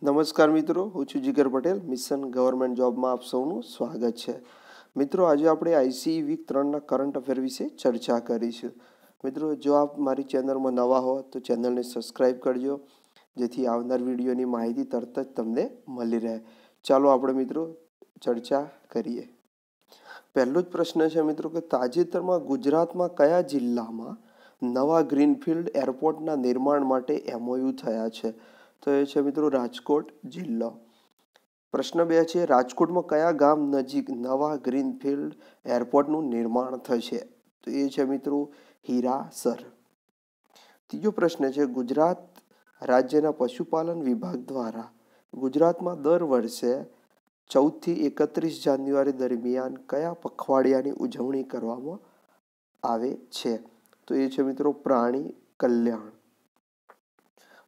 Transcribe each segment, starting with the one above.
નમસ્કાર મિત્રો, હું છું જીગર પટેલ. મિશન ગવર્મેન્ટ જોબમાં આપ સૌનું સ્વાગત છે. મિત્રો, આજે આપણે આઈસીઈ વીક 3ના કરંટ અફેર વિશે ચર્ચા કરીશું. મિત્રો, જો આપ મારી ચેનલમાં નવા હો તો ચેનલને સબસ્ક્રાઈબ કરજો, જેથી આવનાર વિડીયોની માહિતી તરત જ તમને મળી રહે. ચાલો આપણે મિત્રો ચર્ચા કરીએ. પહેલો જ પ્રશ્ન છે મિત્રો કે તાજેતરમાં ગુજરાતમાં કયા જિલ્લામાં નવા ગ્રીનફિલ્ડ એરપોર્ટના નિર્માણ માટે એમઓયુ થયા છે? તો એ છે મિત્રો રાજકોટ જિલ્લો. પ્રશ્ન 2 છે રાજકોટમાં કયા ગામ નજીક નવા ગ્રીનફિલ્ડ એરપોર્ટનું નિર્માણ થશે? તો એ છે મિત્રો હીરાસર. ત્રીજો પ્રશ્ન છે ગુજરાત રાજ્યના પશુપાલન વિભાગ દ્વારા ગુજરાતમાં દર વર્ષે 14થી 31 જાન્યુઆરી દરમિયાન કયા પખવાડિયાની ઉજવણી કરવામાં આવે છે? તો એ છે મિત્રો પ્રાણી કલ્યાણ.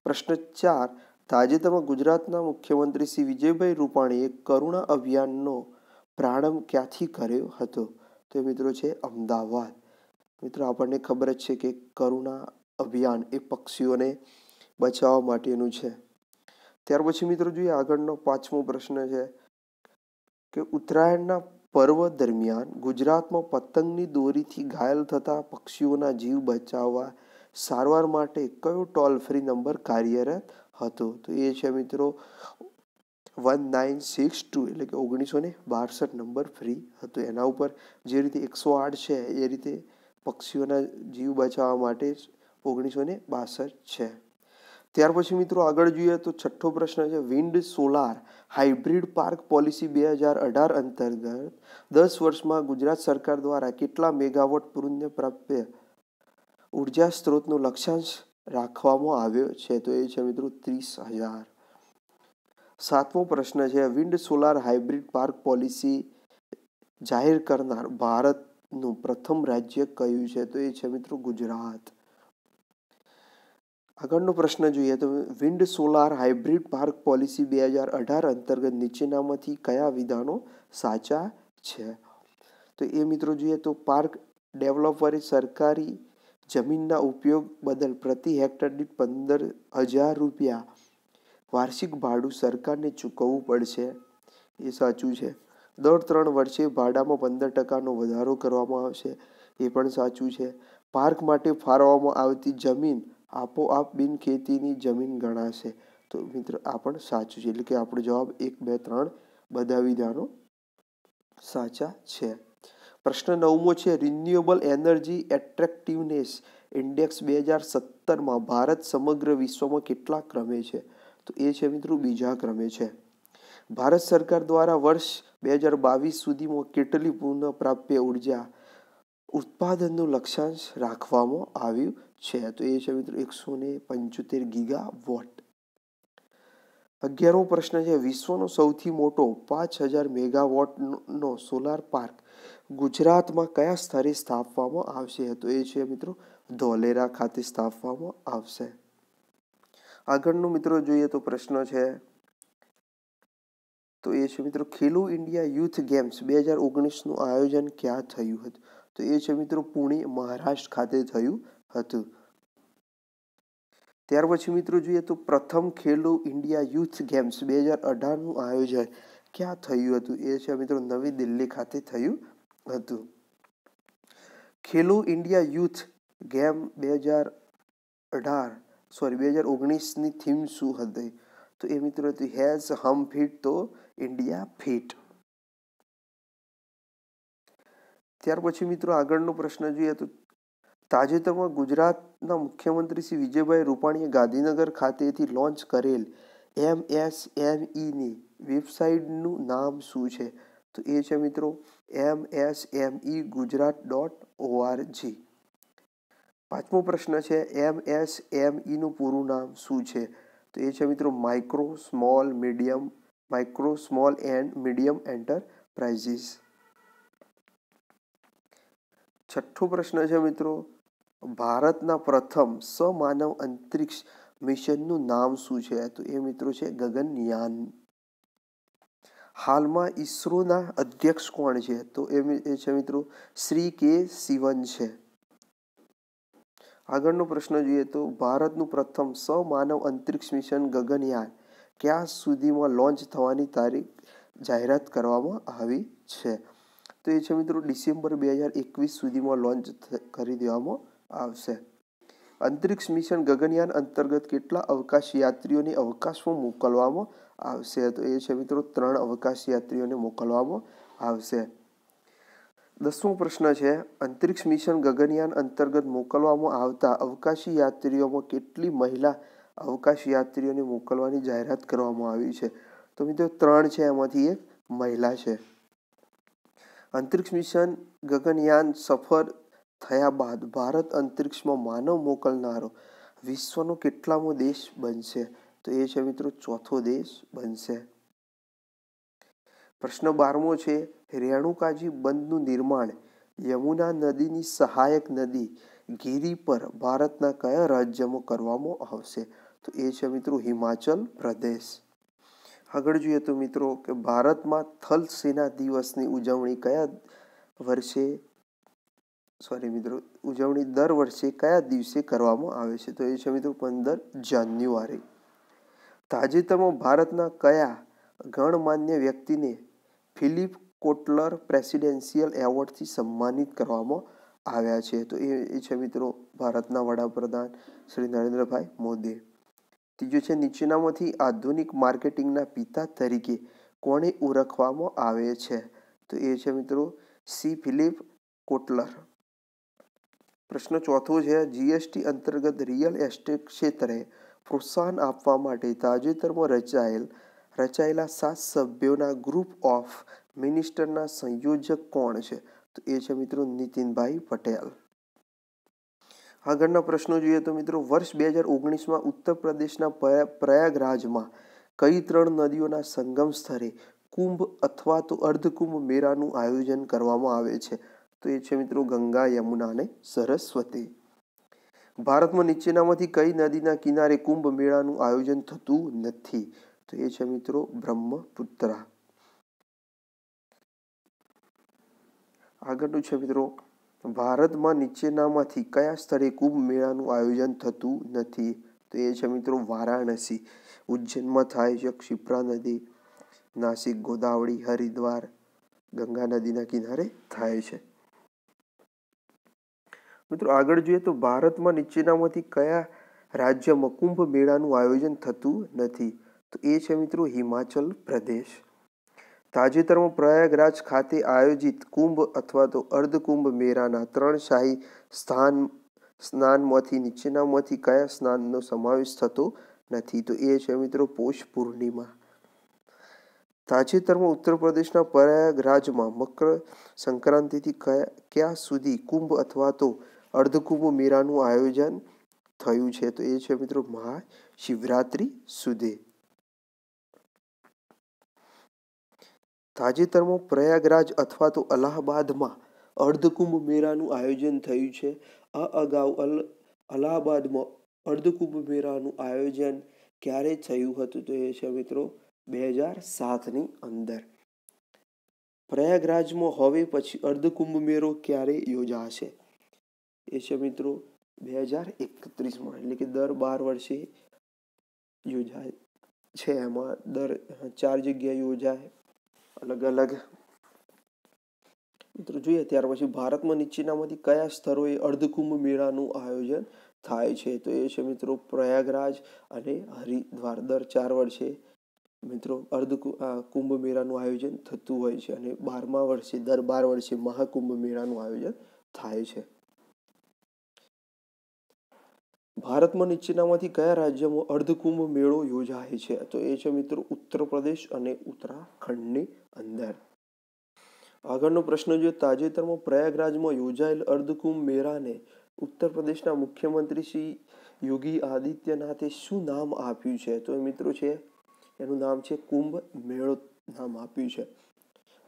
પ્રશ્ન 4 તાજેતરમાં ગુજરાતના મુખ્યમંત્રી શ્રી વિજયભાઈ રૂપાણીએ કરુણા અભિયાનનો પ્રારંભ ક્યાંથી કર્યો હતો? તો મિત્રો છે અમદાવાદ. મિત્રો, આપણને ખબર જ છે કે કરુણા અભિયાન એ પક્ષીઓને બચાવવા માટેનું છે. ત્યાર પછી મિત્રો જોઈએ આગળનો 5મો પ્રશ્ન છે કે ઉત્તરાયણના પર્વ દરમિયાન ગુજરાતમાં પતંગની દોરીથી ઘાયલ થતા પક્ષીઓના જીવ બચાવવા સારવાર માટે કયો ટોલ ફ્રી નંબર કાર્યરત હતો? તો એ છે મિત્રો 1962 એટલે કે 1962 નંબર ફ્રી હતો. એના ઉપર જે રીતે 108 છે એ રીતે પક્ષીઓના જીવ બચાવવા માટે 1962 છે. ત્યાર પછી મિત્રો આગળ જોઈએ તો 6થો પ્રશ્ન છે wind solar hybrid park policy 2018 અંતર્ગત 10 વર્ષમાં ગુજરાત સરકાર દ્વારા કેટલા મેગાવોટ પુનઃપ્રાપ્ય ઉર્જા સ્ત્રોતનો લક્ષ્યાંક રાખવામાં આવ્યો છે? તો એ છે મિત્રો 30,000. 7મો પ્રશ્ન છે wind solar hybrid park policy જાહેર કરનાર ભારતનું પ્રથમ રાજ્ય કયું છે? તો એ છે મિત્રો ગુજરાત. આગળનો પ્રશ્ન જોઈએ તો wind solar hybrid park policy 2018 અંતર્ગત નીચેનામાંથી કયા વિધાનો સાચા છે? તો એ મિત્રો જોઈએ તો પાર્ક ડેવલપરે સરકારી જમીનના ઉપયોગ બદલ પ્રતિ હેક્ટર દીઠ 15,000 રૂપિયા વાર્ષિક ભાડું સરકારને ચૂકવવું પડશે. એ સાચું છે. દર 3 વર્ષે ભાડામાં 15% વધારો કરવામાં આવશે. એ પણ સાચું છે. પાર્ક માટે ફાળવવામાં આવતી જમીન આપોઆપ બિનખેતીની જમીન ગણાશે. તો મિત્રો આ પણ સાચું છે. એટલે કે આપણો જવાબ 1, 2, 3 બધા વિધાનો સાચા છે. પ્રશ્ન 9મો છે રિન્યુએબલ એનર્જી એટ્રેક્ટિવનેસ ઇન્ડેક્સ 2017માં ભારત સમગ્ર વિશ્વમાં કેટલા ક્રમે છે? તો એ છે મિત્રો બીજા ક્રમે છે. ભારત સરકાર દ્વારા વર્ષ 2022 સુધીમાં કેટલી પુનઃપ્રાપ્ય ઉર્જા ઉત્પાદનનું લક્ષ્યાંક રાખવામાં આવ્યું છે? તો એ છે મિત્રો 175 ગીગાવોટ. 11મો પ્રશ્ન છે વિશ્વનો સૌથી મોટો 5,000 મેગાવોટનો સોલાર પાર્ક ગુજરાતમાં કયા સ્થળે સ્થાપવામાં આવશે? તો એ છે મિત્રો ધોલેરા ખાતે સ્થાપવામાં આવશે. આગળનો મિત્રો જોઈએ તો પ્રશ્ન છે તો એ છે મિત્રો ખેલો ઇન્ડિયા યુથ ગેમ્સ 2019નું આયોજન ક્યાં થયું હતું? તો એ છે મિત્રો પુણે મહારાષ્ટ્ર ખાતે થયું હતું. ત્યાર પછી મિત્રો જોઈએ તો પ્રથમ ખેલો ઇન્ડિયા યુથ ગેમ્સ 2018નું આયોજન ક્યાં થયું હતું? એ છે મિત્રો નવી દિલ્હી ખાતે થયું હતું. ખેલો ઇન્ડિયા યુથ ગેમ 2019ની થીમ શું હતી? તો એ મિત્રો હતી હેઝ હમ ફિટ તો ઇન્ડિયા ફિટ. ત્યાર પછી મિત્રો આગળનો પ્રશ્ન જોઈએ તો તાજેતરમાં ગુજરાતના મુખ્યમંત્રી શ્રી વિજયભાઈ રૂપાણીએ ગાંધીનગર ખાતેથી લોન્ચ કરેલ MSMEની વેબસાઇટનું નામ શું છે? તો એ છે મિત્રો msmegujarat.org. 5મો પ્રશ્ન છે MSMEનું પૂરું નામ શું છે? તો એ છે મિત્રો micro small and medium enterprises. 6થો પ્રશ્ન છે મિત્રો ભારતના પ્રથમ સમાનવ અંતરિક્ષ મિશનનું નામ શું છે? તો એ મિત્રો છે ગગનયાન. હાલમાં ઈસરોના અધ્યક્ષ કોણ છે? તો એ છે મિત્રો શ્રી કે શિવન છે. આગળનો પ્રશ્ન જોઈએ તો ભારતનું પ્રથમ સમાનવ અંતરિક્ષ મિશન ગગનયાન ક્યાં સુધીમાં લોન્ચ થવાની તારીખ જાહેરાત કરવામાં આવી છે? તો એ છે મિત્રો ડિસેમ્બર 2021 સુધીમાં લોન્ચ કરી દેવામાં આવશે. અંતરિક્ષ મિશન ગગનયાન અંતર્ગત કેટલા અવકાશ યાત્રીઓને અવકાશમાં મોકલવામાં આવશે? તો એ છે મિત્રો 3 અવકાશ યાત્રીઓને મોકલવામાં આવશે. 10મો પ્રશ્ન છે, અંતરિક્ષ મિશન ગગનયાન અંતર્ગત મોકલવામાં આવતા અવકાશી યાત્રીઓમાં કેટલી મહિલા અવકાશ યાત્રીઓને મોકલવાની જાહેરાત કરવામાં આવી છે? તો મિત્રો 3 છે, એમાંથી એક મહિલા છે. અંતરિક્ષ મિશન ગગનયાન સફળ થયા બાદ ભારત અંતરિક્ષમાં માનવ મોકલનારો વિશ્વનો કેટલામો દેશ બનશે? તો એ છે મિત્રો 4થો દેશ બનશે. પ્રશ્ન 12મો છે, રેણુકાજી બંધનું નિર્માણ યમુના નદીની સહાયક નદી ગિરી પર ભારતના કયા રાજ્યમાં કરવામાં આવશે? તો એ છે મિત્રો હિમાચલ પ્રદેશ. આગળ જોઈએ તો મિત્રો કે ભારતમાં થલ સેના દિવસની ઉજવણી દર વર્ષે કયા દિવસે કરવામાં આવે છે? તો એ છે મિત્રો 15 જાન્યુઆરી. તાજેતરમાં ભારતના કયા ગણમાન્ય વ્યક્તિને ફિલિપ કોટલર પ્રેસિડેન્શિયલ એવોર્ડથી સન્માનિત કરવામાં આવ્યા છે? તો એ છે મિત્રો ભારતના વડાપ્રધાન શ્રી નરેન્દ્રભાઈ મોદી. ત્રીજું છે, નીચેનામાંથી આધુનિક માર્કેટિંગના પિતા તરીકે કોને ઓળખવામાં આવે છે? તો એ છે મિત્રો સી ફિલિપ કોટલર. પ્રશ્ન 4થો છે, જીએસટી અંતર્ગત રિયલ એસ્ટેટ ક્ષેત્રે પ્રોત્સાહન આપવા માટે તાજેતરમાં રચાયેલા 7 સભ્યોના ગ્રુપ ઓફ મિનિસ્ટરના સંયોજક કોણ છે? તો એ છે મિત્રો નીતિનભાઈ પટેલ. આગળના પ્રશ્નો જોઈએ તો મિત્રો વર્ષ 2019માં ઉત્તર પ્રદેશના પ્રયાગરાજમાં કઈ 3 નદીઓના સંગમ સ્થળે કુંભ અથવા તો અર્ધકુંભ મેળાનું આયોજન કરવામાં આવે છે? તો એ છે મિત્રો ગંગા, યમુના અને સરસ્વતી. ભારતમાં નીચેનામાંથી કઈ નદીના કિનારે કુંભ મેળાનું આયોજન થતું નથી? તો એ છે મિત્રો બ્રહ્મપુત્રા. આગળનું છે મિત્રો ભારતમાં નીચેનામાંથી કયા સ્થળે કુંભ મેળાનું આયોજન થતું નથી? તો એ છે મિત્રો વારાણસી. ઉજ્જૈનમાં થાય છે, ક્ષિપ્રા નદી, નાસિક, ગોદાવરી, હરિદ્વાર, ગંગા નદીના કિનારે થાય છે. મિત્રો આગળ જોઈએ તો ભારતમાં નીચેનામાંથી કયા રાજ્યમાં કુંભ મેળાનું આયોજન થતું નથી? તો એ છે મિત્રો હિમાચલ પ્રદેશ. તાજેતરમાં પ્રયાગરાજ ખાતે આયોજિત કુંભ અથવા તો અર્ધકુંભ મેળાના 3 શાહી સ્નાનમાંથી નીચેનામાંથી કયા સ્નાનનો સમાવેશ થતો નથી? તો એ છે મિત્રો પૌષ પૂર્ણિમા. તાજેતરમાં ઉત્તર પ્રદેશના પ્રયાગરાજમાં મકર સંક્રાંતિથી ક્યાં સુધી કુંભ અથવા તો અર્ધકુંભ મેળાનું આયોજન થયું છે? તો એ છે મિત્રો મહાશિવરાત્રિ સુધી. તાજેતરમાં પ્રયાગરાજ અથવા તો અલ્હાબાદમાં અર્ધકુંભ મેળાનું આયોજન થયું છે. આ અગાઉ અલ્હાબાદમાં અર્ધકુંભ મેળાનું આયોજન ક્યારે થયું હતું? તો એ છે મિત્રો 2007ની અંદર. પ્રયાગરાજમાં હવે પછી અર્ધકુંભ મેળો ક્યારે યોજાશે? એ છે મિત્રો 2031માં, એટલે કે દર 12 વર્ષે યોજાય છે. એમાં દર 4 જગ્યાએ યોજાય અલગ અલગ. મિત્રો જોઈએ ત્યાર પછી ભારતમાં નીચેનામાંથી કયા સ્થળોએ અર્ધકુંભ મેળાનું આયોજન થાય છે? તો એ છે મિત્રો પ્રયાગરાજ અને હરિદ્વાર. દર 4 વર્ષે મિત્રો કુંભ મેળાનું આયોજન થતું હોય છે અને દર 12 વર્ષે મહાકુંભ મેળાનું આયોજન થાય છે. ભારતમાં નીચેનામાંથી કયા રાજ્યમાં અર્ધકુંભ મેળો યોજાય છે? તો એ છે મિત્રો ઉત્તર પ્રદેશ અને ઉત્તરાખંડની અંદર. આગળનો પ્રશ્ન જોઈએ, તાજેતરમાં પ્રયાગરાજમાં યોજાયેલ અર્ધકુંભ મેળાને ઉત્તર પ્રદેશના મુખ્યમંત્રી શ્રી યોગી આદિત્યનાથે શું નામ આપ્યું છે? તો એ મિત્રો છે એનું નામ છે કુંભ મેળો નામ આપ્યું છે.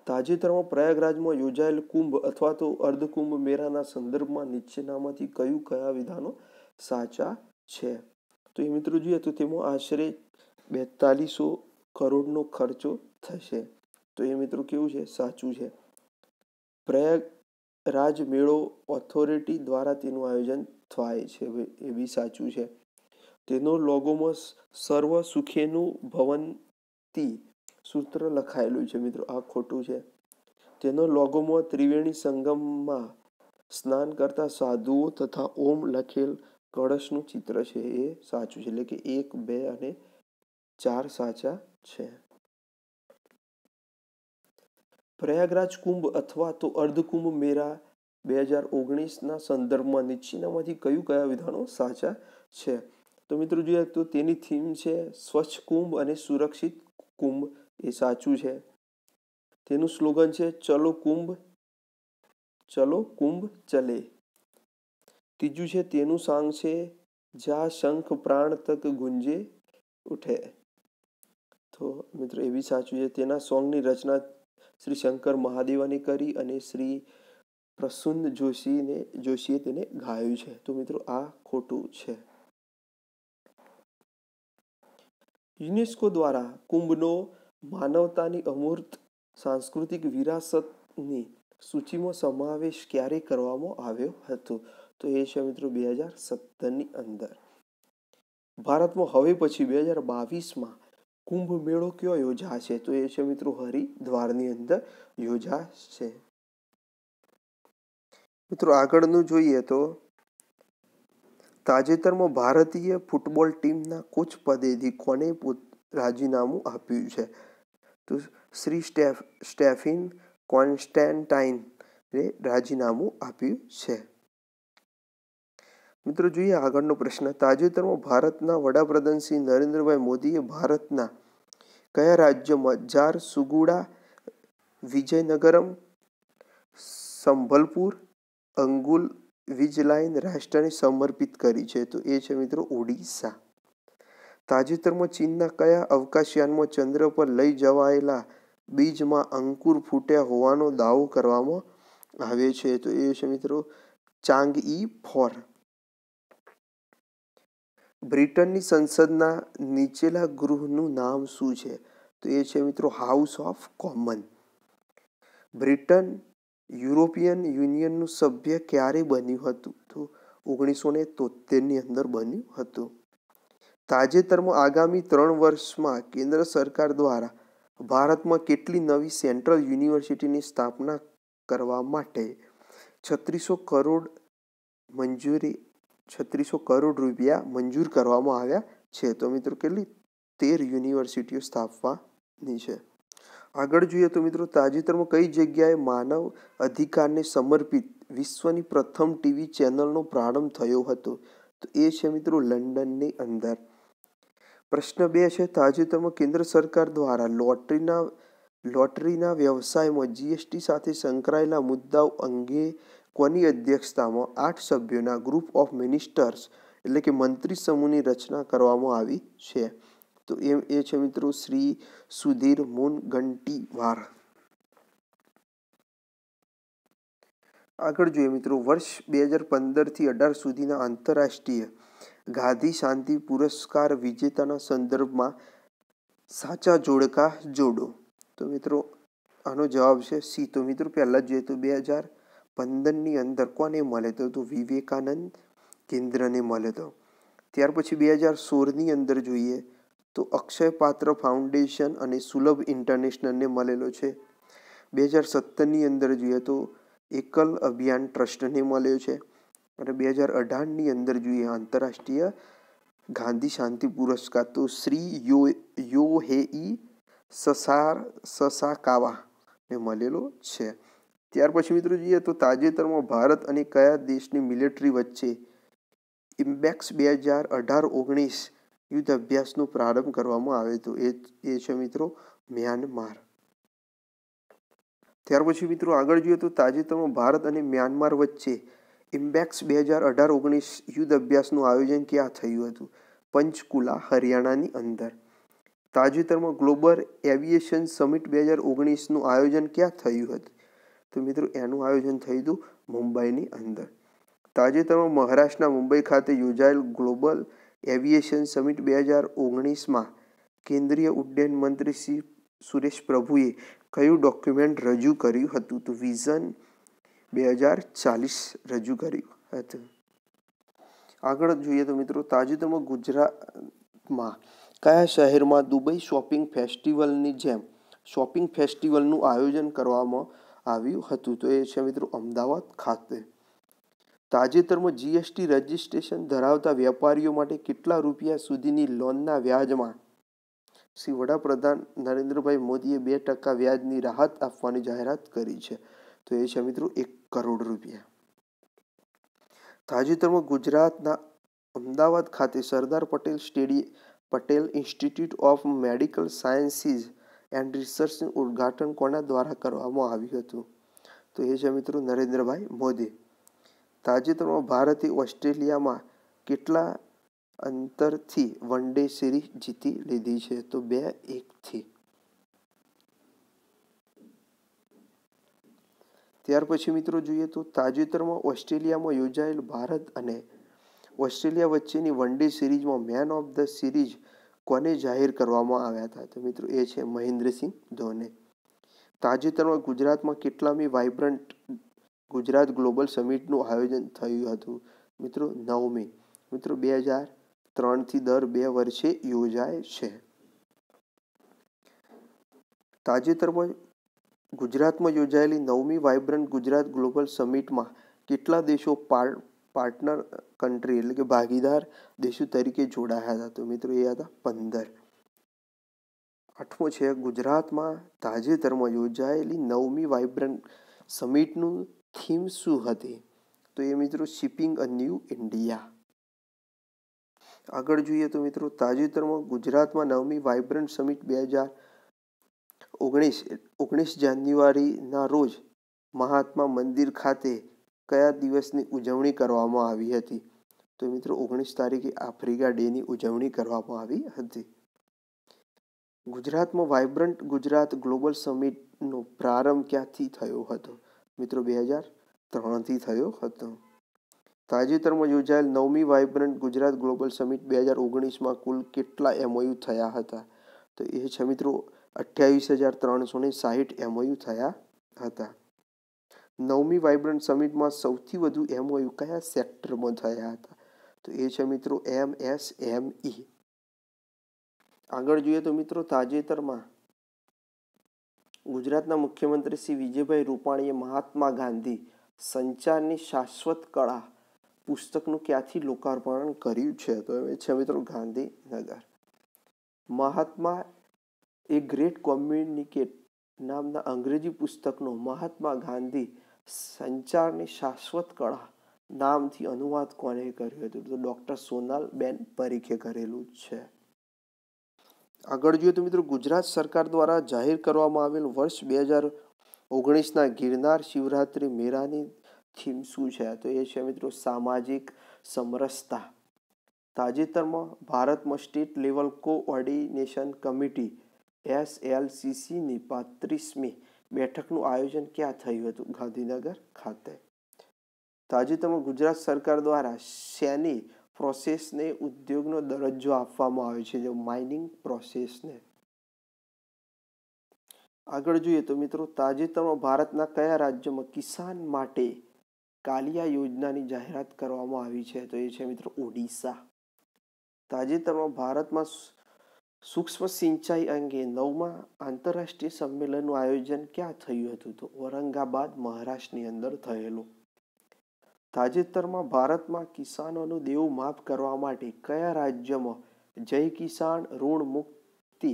તાજેતરમાં પ્રયાગરાજમાં યોજાયેલ કુંભ અથવા તો અર્ધકુંભ મેળાના સંદર્ભમાં નીચેનામાંથી કયા વિધાનો સાચા છે? તો એ મિત્રો જોઈએ તો તેમાં આશરે 4200 કરોડનો ખર્ચો થશે. તો એ મિત્રો કેવું છે? સાચું છે. પ્રયાગરાજ મેળો ઓથોરિટી દ્વારા તેનું આયોજન થાય છે, એ બી સાચું છે. તેનો લોગોમાં સર્વ સુખેનું ભવંતી સૂત્ર લખાયેલું છે મિત્રો, આ ખોટું છે. તેનો લોગોમાં ત્રિવેણી સંગમમાં સ્નાન કરતા સાધુઓ તથા ઓમ લખેલ કળશનું ચિત્ર છે, એ સાચું છે. એટલે કે 1, 2 અને 4 સાચા છે. પ્રયાગરાજ કુંભ અથવા તો અર્ધકુંભ મેળા 2019ના સંદર્ભમાં નીચેનામાંથી કયા વિધાનો સાચા છે? તો મિત્રો જોઈએ તો તેની થીમ છે સ્વચ્છ કુંભ અને સુરક્ષિત કુંભ, એ સાચું છે. તેનું સ્લોગન છે ચલો કુંભ ચલે. ત્રીજું છે તેનું સાંગ છે જા શંખ પ્રાણ તક ગુંજે ઉઠે. તો મિત્રો એ બી સાચું છે. તેના સોંગની રચના શ્રી શંકર મહાદેવાની કરી અને શ્રી પ્રસુન્ન જોશીએ તેને ગાયું છે. તો મિત્રો આ ખોટું છે. યુનેસ્કો દ્વારા કુંભનો માનવતાની અમૂર્ત સાંસ્કૃતિક વિરાસતની સૂચિમાં સમાવેશ ક્યારે કરવામાં આવ્યો હતો? તો એ છે મિત્રો 2017ની અંદર. ભારતમાં હવે પછી 2022માં કુંભ મેળો કયો યોજાશે? તો એ છે મિત્રો હરિદ્વારની અંદર યોજાશે. મિત્રો આગળનું જોઈએ તો તાજેતરમાં ભારતીય ફૂટબોલ ટીમના કોચ પદેથી કોને રાજીનામું આપ્યું છે? તો શ્રી સ્ટેફિન કોન્સ્ટેન્ટાઇને રાજીનામું આપ્યું છે. મિત્રો જોઈએ આગળનો પ્રશ્ન. તાજેતરમાં ભારતના વડાપ્રધાન શ્રી નરેન્દ્રભાઈ મોદીએ ભારતના કયા રાજ્યમાં ઝારસુગુડા, વિજયનગરમ, સંભલપુર, અંગુલ વીજ લાઇન રાષ્ટ્રને સમર્પિત કરી છે? તો એ છે મિત્રો ઓડિશા. તાજેતરમાં ચીનના કયા અવકાશયાનમાં ચંદ્ર પર લઈ જવાયેલા બીજમાં અંકુર ફૂટ્યા હોવાનો દાવો કરવામાં આવે છે? તો એ છે મિત્રો ચાંગઈ-4. બ્રિટનની સંસદના નીચેલા ગૃહનું નામ શું છે? તો એ છે મિત્રો House of Common. Britain European યુનિયનનું સભ્ય ક્યારે બન્યું હતું? તો 1973ની અંદર બન્યું હતું. તાજેતરમાં આગામી 3 વર્ષમાં કેન્દ્ર સરકાર દ્વારા ભારતમાં કેટલી નવી સેન્ટ્રલ યુનિવર્સિટીની સ્થાપના કરવા માટે 3600 કરોડ રૂપિયા મંજૂર કરવામાં આવ્યા છે? તો મિત્રો કેટલી? 13 યુનિવર્સિટીઓ સ્થાપવાની છે. આગળ જોઈએ તો મિત્રો તાજેતરમાં કઈ જગ્યાએ માનવ અધિકારને સમર્પિત વિશ્વની પ્રથમ ટીવી ચેનલનો પ્રારંભ થયો હતો? તો એ છે મિત્રો લંડનની અંદર. પ્રશ્ન 2 છે તાજેતરમાં કેન્દ્ર સરકાર દ્વારા લોટરીના વ્યવસાયમાં જીએસટી સાથે સંકળાયેલા મુદ્દાઓ અંગે કોની અધ્યક્ષતામાં 8 સભ્યોના ગ્રુપ ઓફ મિનિસ્ટર્સ એટલે કે મંત્રી સમૂહની રચના કરવામાં આવી છે? તો એ છે મિત્રો શ્રી સુધીર મુનગંટીવાર. આગળ જોઈએ મિત્રો વર્ષ 2015થી 18 સુધીના આંતરરાષ્ટ્રીય ગાંધી શાંતિ પુરસ્કાર વિજેતાના સંદર્ભમાં સાચા જોડકા જોડો. તો મિત્રો આનો જવાબ છે સી. તો મિત્રો પહેલાં જોઈએ તો 2015ની અંદર કોને મળે તો વિવેકાનંદ કેન્દ્રને મળે તો. ત્યાર પછી 2016ની અંદર જોઈએ તો અક્ષય પાત્ર ફાઉન્ડેશન અને સુલભ ઇન્ટરનેશનલને મળેલો છે. 2017ની અંદર જોઈએ તો એકલ અભિયાન ટ્રસ્ટને મળ્યો છે. અને 2018ની અંદર જોઈએ આંતરરાષ્ટ્રીય ગાંધી શાંતિ પુરસ્કાર તો શ્રી યોહેઈ સસાકાવાને મળેલો છે. ત્યાર પછી મિત્રો જોઈએ તો તાજેતરમાં ભારત અને કયા દેશની મિલિટરી વચ્ચે ઇમ્પેક્સ 2018-19 યુદ્ધ અભ્યાસનો પ્રારંભ કરવામાં આવે તો એ છે મિત્રો મ્યાનમાર. ત્યાર પછી મિત્રો આગળ જોઈએ તો તાજેતરમાં ભારત અને મ્યાનમાર વચ્ચે ઇમ્પેક્સ 2018-19 યુદ્ધ અભ્યાસનું આયોજન ક્યાં થયું હતું? પંચકુલા હરિયાણાની અંદર. તાજેતરમાં ગ્લોબલ એવિએશન સમિટ 2019નું આયોજન ક્યાં થયું હતું? તો મિત્રો એનું આયોજન થયું હતું મુંબઈની અંદર. તાજેતરમાં મહારાષ્ટ્રના મુંબઈ ખાતે યોજાયેલ ગ્લોબલ એવિએશન સમિટ 2019માં કેન્દ્રીય ઉડ્ડયન મંત્રી શ્રી સુરેશ પ્રભુએ કયું ડોક્યુમેન્ટ રજૂ કર્યું હતું? તો વિઝન 2040 રજૂ કર્યું હતું. આગળ જોઈએ તો મિત્રો તાજેતરમાં ગુજરાતમાં કયા શહેરમાં દુબઈ શોપિંગ ફેસ્ટિવલની જેમ શોપિંગ ફેસ્ટિવલનું આયોજન કરવામાં આવ્યું હતું? તો એ છે મિત્રો અમદાવાદ ખાતે. તાજેતરમાં જીએસટી રજિસ્ટ્રેશન ધરાવતા વેપારીઓ માટે કેટલા રૂપિયા સુધીની લોનના વ્યાજમાં શ્રી વડાપ્રધાન નરેન્દ્રભાઈ મોદીએ 2% વ્યાજની રાહત આપવાની જાહેરાત કરી છે? તો એ છે મિત્રો 1 કરોડ રૂપિયા. તાજેતરમાં ગુજરાતના અમદાવાદ ખાતે Sardar Patel Institute of Medical Sciences and રિસર્ચનું ઉદ્ઘાટન કોના દ્વારા કરવામાં આવ્યું હતું? તો એ છે મિત્રો નરેન્દ્રભાઈ મોદી. તાજેતરમાં ભારતે ઓસ્ટ્રેલિયામાં કેટલા અંતરથી વન ડે સિરીઝ જીતી લીધી છે? તો 2-1થી. ત્યાર પછી મિત્રો જોઈએ તો તાજેતરમાં ઓસ્ટ્રેલિયામાં યોજાયેલ ભારત અને ઓસ્ટ્રેલિયા વચ્ચેની વન ડે સિરીઝમાં મેન ઓફ ધ સિરીઝ કોને જાહેર કરવામાં આવ્યા હતા? તો મિત્રો એ છે મહેન્દ્રસિંહ ધોની. તાજેતરમાં ગુજરાતમાં કેટલામી વાઇબ્રન્ટ ગુજરાત ગ્લોબલ સમિટનું આયોજન થયું હતું? મિત્રો 9મી. મિત્રો 2003થી દર 2 વર્ષે યોજાય છે. તાજેતરમાં ગુજરાતમાં યોજાયેલી 9મી વાઇબ્રન્ટ ગુજરાત ગ્લોબલ સમિટમાં કેટલા દેશો પાર્ટનર કન્ટ્રી એટલે કે ભાગીદાર દેશો તરીકે જોડાયા હતા? તો મિત્રો એ હતા 15. 8મો છે ગુજરાતમાં તાજેતરમાં યોજાયેલી 9મી વાઇબ્રન્ટ સમિટનું થીમ શું હતી? તો એ મિત્રો શિપિંગ અ ન્યૂ ઇન્ડિયા. આગળ જોઈએ તો મિત્રો તાજેતરમાં ગુજરાતમાં 9મી વાઇબ્રન્ટ સમિટ 19 જાન્યુઆરીના રોજ મહાત્મા મંદિર ખાતે કયા દિવસની ઉજવણી કરવામાં આવી હતી? તો મિત્રો 19 તારીખે આફ્રિકા ડેની ઉજવણી કરવામાં આવી હતી. ગુજરાતમાં વાઇબ્રન્ટ ગુજરાત ગ્લોબલ સમિટનો પ્રારંભ ક્યાંથી થયો હતો? મિત્રો 2003થી થયો હતો. તાજેતરમાં યોજાયેલ 9મી વાઇબ્રન્ટ ગુજરાત ગ્લોબલ સમિટ 2019માં કુલ કેટલા MOU થયા હતા? તો એ છે મિત્રો 28,360 MOU થયા હતા. 9મી વાઇબ્રન્ટ સમિટમાં સૌથી વધુ MOU કયા સેક્ટરમાં થયા હતા? તો એ છે મિત્રો MSME. આગળ જોઈએ તો મિત્રો તાજેતરમાં ગુજરાતના મુખ્યમંત્રી શ્રી વિજયભાઈ રૂપાણીએ મહાત્મા ગાંધી સંચારની શાશ્વત કળા પુસ્તકનું ક્યાંથી લોકાર્પણ કર્યું છે? તો એ છે મિત્રો ગાંધીનગર. મહાત્મા એ ગ્રેટ કોમ્યુનિકેટ નામના અંગ્રેજી પુસ્તકનો મહાત્મા ગાંધી સંચારની શાશ્વત કળા નામથી અનુવાદ કોને કર્યું હતું? તો ડૉક્ટર સોનલબેન પરીખે કરેલું છે. આગળ જોઈએ તો મિત્રો ગુજરાત સરકાર દ્વારા જાહેર કરવામાં આવેલ વર્ષ 2019ના ગિરનાર શિવરાત્રિ મેળાની થીમ શું છે? તો એ છે મિત્રો સામાજિક સમરસતા. તાજેતરમાં ભારતમાં સ્ટેટ લેવલ કોઓર્ડિનેશન કમિટી SLCCની 35મી બેઠકનું આયોજન ક્યાં થયું હતું? ગાંધીનગર ખાતે. તાજેતરમાં ગુજરાત સરકાર દ્વારા શેની પ્રોસેસને ઉદ્યોગનો દરજ્જો આપવામાં આવ્યો છે? જે માઇનિંગ પ્રોસેસને. આગળ જોઈએ તો મિત્રો તાજેતરમાં ભારતના કયા રાજ્યમાં કિસાન માટે કાલિયા યોજનાની જાહેરાત કરવામાં આવી છે? તો એ છે મિત્રો ઓડિશા. તાજેતરમાં ભારતમાં સૂક્ષ્મ સિંચાઈ અંગે 9મા આંતરરાષ્ટ્રીય સંમેલનનું આયોજન ક્યાં થયું હતું? તો ઔરંગાબાદ મહારાષ્ટ્રની અંદર થયેલું. તાજેતરમાં ભારતમાં કિસાનોનું દેવું માફ કરવા માટે કયા રાજ્યમાં જય કિસાન ઋણ મુક્તિ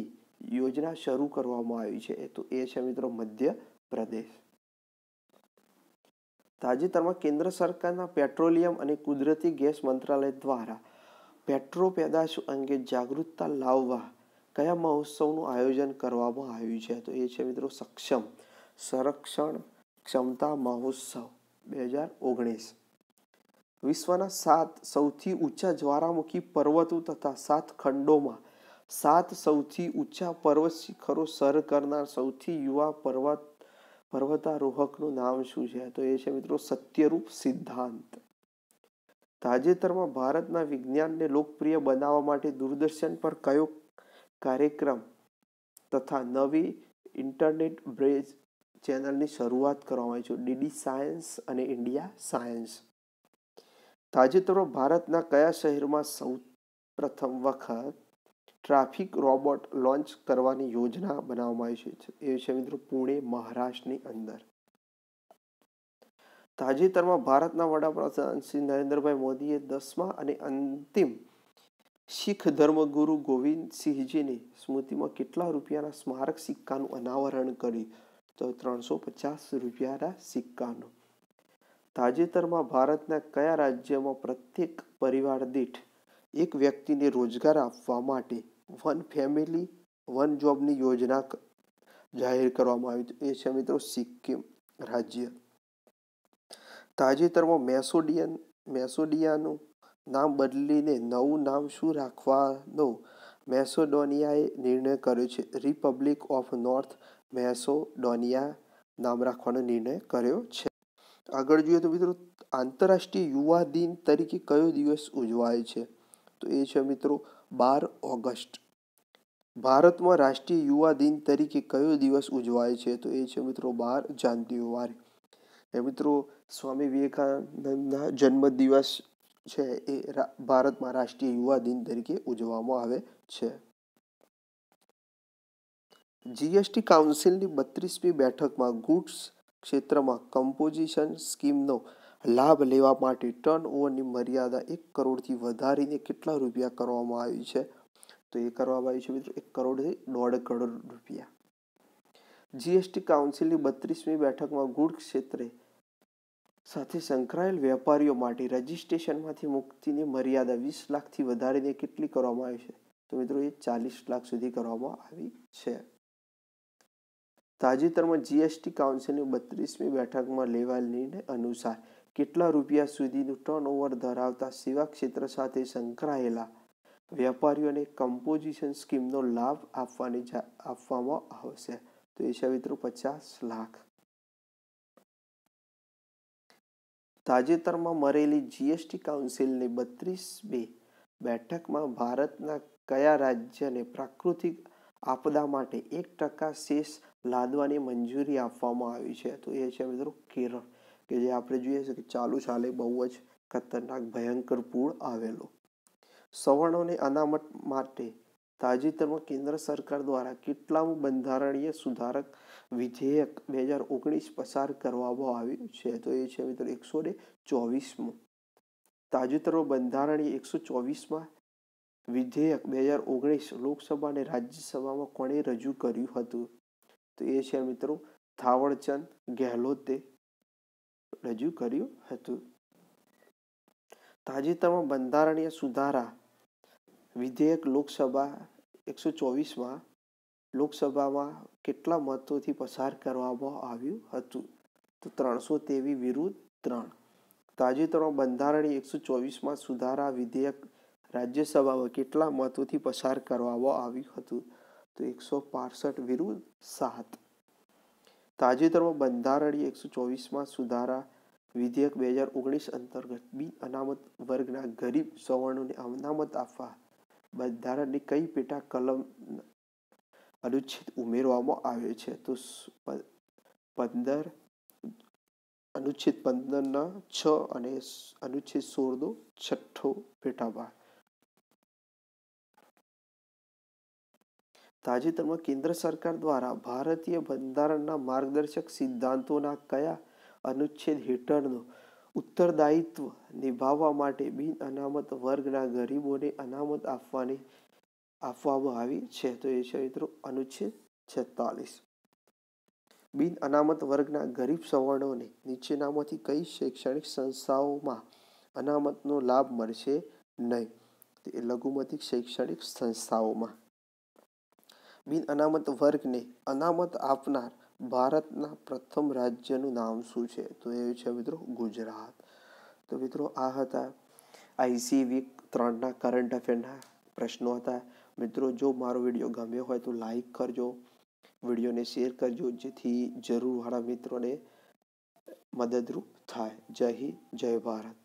યોજના શરૂ કરવામાં આવી છે? તો એ છે મિત્રો મધ્યપ્રદેશ. તાજેતરમાં કેન્દ્ર સરકારના પેટ્રોલિયમ અને કુદરતી ગેસ મંત્રાલય દ્વારા પેટ્રો પેદાશો અંગે જાગૃતતા લાવવા કયા મહોત્સવનું આયોજન કરવામાં આવ્યું છે? તો એ છે મિત્રો સક્ષમ સંરક્ષણ ક્ષમતા મહોત્સવ 2019. વિશ્વના 7 સૌથી ઊંચા જ્વાળામુખી પર્વતો તથા 7 ખંડોમાં 7 સૌથી ઊંચા પર્વત શિખરો સર કરનાર સૌથી યુવા પર્વતારોહકનું નામ શું છે? તો એ છે મિત્રો સત્યરૂપ સિદ્ધાંત. તાજેતરમાં ભારતના વિજ્ઞાનને લોકપ્રિય બનાવવા માટે દૂરદર્શન પર કયો કાર્યક્રમ તથા નવી ઇન્ટરનેટ બ્રેજ ચેનલની શરૂઆત કરવામાં આવી છે? DD સાયન્સ અને ઇન્ડિયા સાયન્સ. તાજેતરમાં ભારતના કયા શહેરમાં સૌ પ્રથમ વખત ટ્રાફિક રોબોટ લોન્ચ કરવાની યોજના બનાવવામાં આવી છે? એ છે મિત્રો પુણે, મહારાષ્ટ્રની અંદર. તાજેતરમાં ભારતના વડાપ્રધાન શ્રી નરેન્દ્રભાઈ મોદીએ 10મા અને અંતિમ શીખ ધર્મગુરુ ગોવિંદસિંહજીની સ્મૃતિમાં કેટલા રૂપિયાના સ્મારક સિક્કાનું અનાવરણ કર્યું? તો 350 રૂપિયાના સિક્કાનું. તાજેતરમાં ભારતના કયા રાજ્યમાં પ્રત્યેક પરિવાર દીઠ એક વ્યક્તિને રોજગાર આપવા માટે વન ફેમિલી વન જોબની યોજના જાહેર કરવામાં આવી? એ છે મિત્રો સિક્કિમ રાજ્ય. તાજેતરમાં મેસોડિયાનું નામ બદલીને નવું નામ શું રાખવાનો મેસેડોનિયાએ નિર્ણય કર્યો છે? રિપબ્લિક ઓફ નોર્થ મેસેડોનિયા નામ રાખવાનો નિર્ણય કર્યો છે. આગળ જોઈએ તો મિત્રો આંતરરાષ્ટ્રીય યુવા દિન તરીકે કયો દિવસ ઉજવાય છે? તો એ છે મિત્રો 12 ઓગસ્ટ. ભારતમાં રાષ્ટ્રીય યુવા દિન તરીકે કયો દિવસ ઉજવાય છે? તો એ છે મિત્રો 12 જાન્યુઆરી. એ મિત્રો સ્વામી વિવેકાનંદના જન્મદિવસ છે એ ભારતમાં રાષ્ટ્રીય યુવા દિન તરીકે ઉજવવામાં આવે છે. જીએસટી કાઉન્સિલની 32મી બેઠકમાં ગુડ્સ ક્ષેત્રમાં કમ્પોઝિશન સ્કીમનો લાભ લેવા માટે ટર્નઓવરની મર્યાદા 1 કરોડથી વધારીને કેટલા રૂપિયા કરવામાં આવી છે? તો એ કરવામાં આવી છે મિત્રો 1 કરોડથી 1.5 કરોડ રૂપિયા. જીએસટી કાઉન્સિલની 32મી બેઠકમાં ગુડ ક્ષેત્ર સાથે સંકળાયેલ વેપારીઓ માટે રજિસ્ટ્રેશનમાંથી મુક્તિની મર્યાદા 20 લાખથી વધારીને કેટલી કરવામાં આવી છે? તો મિત્રો એ 40 લાખ સુધી કરવામાં આવી છે. તાજેતરમાં જીએસટી કાઉન્સિલની 32મી બેઠકમાં લેવાયેલ નિર્ણય અનુસાર કેટલા રૂપિયા સુધીનું ટર્નઓવર ધરાવતા સેવા ક્ષેત્ર સાથે સંકળાયેલા વેપારીઓને કમ્પોઝિશન સ્કીમનો લાભ આપવામાં આવશે? તો એ છે મિત્રો 50 લાખ. તાજેતરમાં મળેલી જીએસટી કાઉન્સિલની 32મી બેઠકમાં ભારતના કયા રાજ્યને પ્રાકૃતિક આપદા માટે 1% સેસ લાદવાની મંજૂરી આપવામાં આવી છે? તો એ છે મિત્રો કેરળ, કે જે આપણે જોઈએ છે કે ચાલુ સાલે બહુ જ ખતરનાક ભયંકર પૂર આવેલો. સવર્ણોને અનામત માટે તાજેતરમાં કેન્દ્ર સરકાર દ્વારા કેટલામું બંધારણીય સુધારક વિધેયક 2019 પસાર કરવામાં આવ્યું છે? તો એ છે મિત્રો 124મું. તાજેતરમાં બંધારણીય 124માં વિધેયક 2019 લોકસભા અને રાજ્યસભામાં કોણે રજૂ કર્યું હતું? તો એ છે મિત્રો થાવરચંદ ગેહલોતે રજૂ કર્યું હતું. તાજેતરમાં બંધારણીય સુધારા વિધેયક લોકસભા 124માં લોકસભામાં કેટલા મતોથી પસાર કરવામાં આવ્યું હતું? તો 323 વિરુદ્ધ 3. તાજેતરમાં બંધારણીય 124માં સુધારા વિધેયક રાજ્યસભામાં કેટલા મતોથી પસાર કરવામાં આવ્યું હતું? તો 165 વિરુદ્ધ 7. તાજેતરમાં બંધારણીય 124માં સુધારા વિધેયક 2019 અંતર્ગત બિન અનામત વર્ગના ગરીબ સવર્ણોને અનામત આપવા બંધારણની કઈ પેટા કલમ અનુચ્છેદ ઉમેરવામાં આવે છે? તો 15 અનુચ્છેદ 15ના 6 અને અનુચ્છેદ 16નો 6ઠ્ઠો પેટા ભાગ. તાજેતરમાં કેન્દ્ર સરકાર દ્વારા ભારતીય બંધારણના માર્ગદર્શક સિદ્ધાંતોના કયા અનુચ્છેદ હેઠળનું ઉત્તરદાયિત્વ નિભાવવા માટે બિન અનામત વર્ગના ગરીબોને અનામત આપવામાં આવી છે? તો એ છે મિત્રો અનુચ્છેદ 46. બિન અનામત વર્ગના ગરીબ સવર્ણોને નીચેનામાંથી કઈ શૈક્ષણિક સંસ્થાઓમાં અનામતનો લાભ મળશે નહીં? તે લઘુમતી શૈક્ષણિક સંસ્થાઓમાં. બિન અનામત વર્ગને અનામત આપનાર ભારતના પ્રથમ રાજ્યનું નામ શું છે? તો એ છે મિત્રો ગુજરાત. તો મિત્રો આ હતા આઈસી વીક 3ના કરંટ અફેરના પ્રશ્નો હતા. મિત્રો જો મારો વિડીયો ગમ્યો હોય તો લાઈક કરજો, વિડીયોને શેર કરજો, જેથી જરૂરવાળા મિત્રોને મદદરૂપ થાય. જય હિન્દ, જય ભારત.